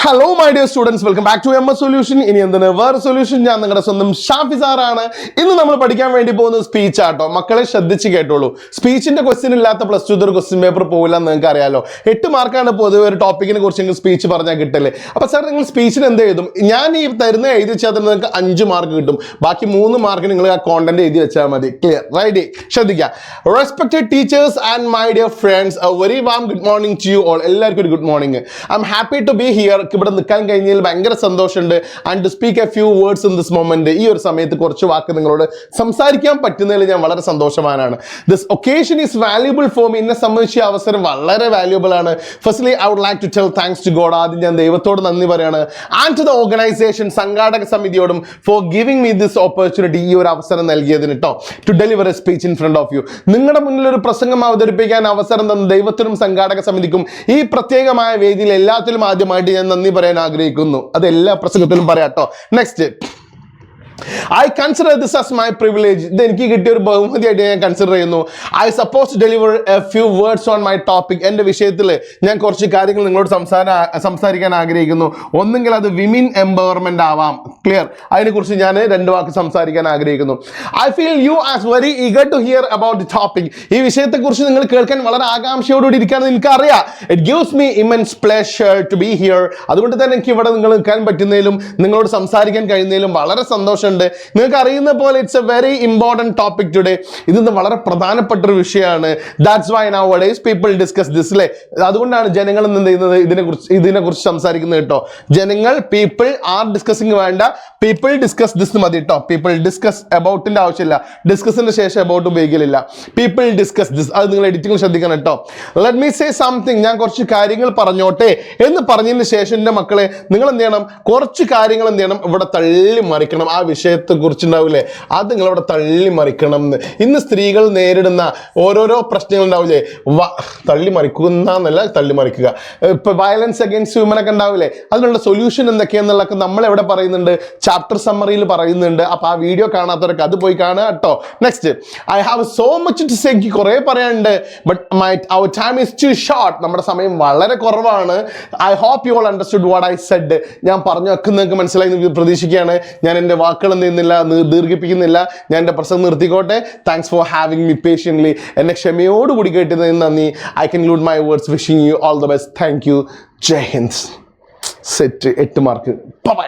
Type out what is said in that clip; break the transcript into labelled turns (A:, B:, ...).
A: Hello my dear students, welcome back to MS solution. ഇനി എന്താണ് വേറെ സൊല്യൂഷൻ? ഞാൻ നിങ്ങളുടെ സ്വന്തം ഷാഫി സാറാണ്. ഇന്ന് നമ്മൾ പഠിക്കാൻ വേണ്ടി പോകുന്നത് സ്പീച്ച് ആട്ടോ. മക്കളെ ശ്രദ്ധിച്ച് കേട്ടോളൂ. സ്പീച്ചിന്റെ ക്വസ്റ്റ്യൻ ഇല്ലാത്ത പ്ലസ് 2 ക്വസ്റ്റ്യൻ പേപ്പർ പോകില്ല എന്ന് നിങ്ങൾക്ക് അറിയാലോ. 8 മാർക്കാണ് പൊതുവെ ഒരു ടോപ്പിക്കിനെ കുറിച്ച് സ്പീച്ച് പറഞ്ഞാൽ കിട്ടല്ലേ. അപ്പോൾ സാർ നിങ്ങൾ സ്പീച്ചിന് എന്ത് എഴുതും? ഞാൻ ഈ തരുന്ന എഴുതി വെച്ചാൽ തന്നെ നിങ്ങൾക്ക് 5 മാർക്ക് കിട്ടും. ബാക്കി 3 മാർക്ക് നിങ്ങൾ ആ കോണ്ടന്റ് എഴുതി വെച്ചാൽ മതി. ക്ലിയർ? റൈറ്റ്? ശ്രദ്ധിക്കുക. Respected teachers and my dear friends, a very warm good morning to you all. എല്ലാവർക്കും ഒരു good morning. I am happy to be here. ഇവിടെ നിൽക്കാൻ കഴിഞ്ഞാൽ ഭയങ്കര സന്തോഷമുണ്ട്. And to speak a few words in this moment. ഈ ഒരു സമയത്ത് കുറച്ച് വാക്ക് നിങ്ങളോട് സംസാരിക്കാൻ പറ്റുന്നതിൽ ഞാൻ വളരെ സന്തോഷവാനാണ്. This occasion is valuable for me. എന്നെ സംബന്ധിച്ച അവസരം വളരെ വാല്യൂബിൾ ആണ്. Firstly I would like to tell thanks to God. ആദ്യം ഞാൻ ദൈവത്തോട് നന്ദി പറയാണ്. ആൻഡ് ടു ദ ഓർഗനൈസേഷൻ, സംഘാടക സമിതിയോടും for giving me this opportunity, ഈ ഒരു അവസരം നൽകിയതിന് കേട്ടോ. To deliver a speech in front of you. നിങ്ങളുടെ മുന്നിൽ ഒരു പ്രസംഗം അവതരിപ്പിക്കാൻ അവസരം തന്ന ദൈവത്തിനും സംഘാടക സമിതിക്കും ഈ പ്രത്യേകമായ വേദിയിൽ എല്ലാത്തിലും ആദ്യമായിട്ട് ഞാൻ നന്ദി പറയാൻ ആഗ്രഹിക്കുന്നു. അത് എല്ലാ പ്രസംഗത്തിലും പറയാട്ടോ. Next, I consider this as my privilege. ഇത് എനിക്ക് കിട്ടിയ ഒരു ബഹുമതിയായിട്ട് ഞാൻ കൺസിഡർ ചെയ്യുന്നു. I suppose to deliver a few words on my topic. എൻ്റെ വിഷയത്തിൽ ഞാൻ കുറച്ച് കാര്യങ്ങൾ നിങ്ങളോട് സംസാരിക്കാൻ ആഗ്രഹിക്കുന്നു. ഒന്നെങ്കിൽ അത് വിമൻ എംപവർമെന്റ് ആവാം. ക്ലിയർ? അതിനെക്കുറിച്ച് ഞാൻ 2 വാക്ക് സംസാരിക്കാൻ ആഗ്രഹിക്കുന്നു. I feel you as very eager to hear about the topic. ഈ വിഷയത്തെക്കുറിച്ച് നിങ്ങൾ കേൾക്കാൻ വളരെ ആകാംക്ഷയോടുകൂടി ഇരിക്കുകയാണെന്ന് എനിക്കറിയാം. It gives me immense pleasure to be here. അതുകൊണ്ട് തന്നെ എനിക്ക് ഇവിടെ നിങ്ങൾ നിൽക്കാൻ പറ്റുന്നതിലും നിങ്ങളോട് സംസാരിക്കാൻ കഴിയുന്നതിലും വളരെ സന്തോഷം. നിങ്ങൾക്ക് അറിയുന്ന പോലെ it's a very important topic today. ഇത് വളരെ പ്രധാനപ്പെട്ട ഒരു വിഷയമാണ്. That's why nowadays people discuss this. അല്ലേ? അതുകൊണ്ടാണ് ജനങ്ങൾ എന്ത് ചെയ്യുന്നത്, ഇതിനെക്കുറിച്ച് സംസാരിക്കുന്നത് കേട്ടോ. ജനങ്ങൾ, പീപ്പിൾ ആർ ഡിസ്കസിങ് വേണ്ട, പീപ്പിൾ ഡിസ്കസ് ദിസ് മതി കേട്ടോ. പീപ്പിൾ ഡിസ്കസ് അബൌട്ടിന്റെ ആവശ്യമില്ല. ഡിസ്കസിന് ശേഷം അബൌട്ട് ഉപയോഗിക്കലില്ല. പീപ്പിൾ ഡിസ്കസ് ദിസ്. അത് നിങ്ങൾ എഡിറ്റിംഗ് ശ്രദ്ധിക്കണം കേട്ടോ. Let me say something. ഞാൻ കുറച്ച് കാര്യങ്ങൾ പറഞ്ഞോട്ടെ എന്ന് പറഞ്ഞതിന് ശേഷം എൻ്റെ മക്കളെ നിങ്ങൾ എന്ത് ചെയ്യണം? കുറച്ച് കാര്യങ്ങൾ എന്ത് ചെയ്യണം? ഇവിടെ തള്ളി മറിക്കണം. ആ വിഷയത്തെ കുറിച്ചുണ്ടാവില്ലേ, അത് നിങ്ങളവിടെ തള്ളി മറിക്കണം. ഇന്ന് സ്ത്രീകൾ നേരിടുന്ന ഓരോരോ പ്രശ്നങ്ങൾ ഉണ്ടാവില്ലേ, തള്ളി മറിക്കുന്നല്ല, തള്ളി മറിക്കുക. ഇപ്പൊ വയലൻസ് അഗൈൻസ്റ്റ് വിമൻ ഒക്കെ ഉണ്ടാവില്ലേ, അതിനുള്ള സൊല്യൂഷൻ എന്തൊക്കെയാന്നുള്ളതൊക്കെ നമ്മൾ എവിടെ പറയുന്നുണ്ട്? ചാപ്റ്റർ സമ്മറിയിൽ പറയുന്നുണ്ട്. അപ്പൊ ആ വീഡിയോ കാണാത്തവരൊക്കെ അത് പോയി കാണുക കേട്ടോ. Next, I have so much to say. എനിക്ക് കുറെ പറയാനുണ്ട്, but our time is too short. നമ്മുടെ സമയം വളരെ കുറവാണ്. I hope you all understood what I said. ഞാൻ പറഞ്ഞു വെക്കുന്ന നിങ്ങൾക്ക് മനസ്സിലായി പ്രതീക്ഷിക്കുകയാണ്. ഞാൻ എൻ്റെ വാക്കുകൾ ദീർഘിപ്പിക്കുന്നില്ല. ഞാൻ എൻ്റെ പ്രസംഗം നിർത്തിക്കോട്ടെ. Thanks for having me patiently. എന്നെ ക്ഷമയോടുകൂടി കേട്ടതിന് നന്ദി. I conclude my words wishing you all the best. Thank you. Jai Hind. Set 8 mark. By.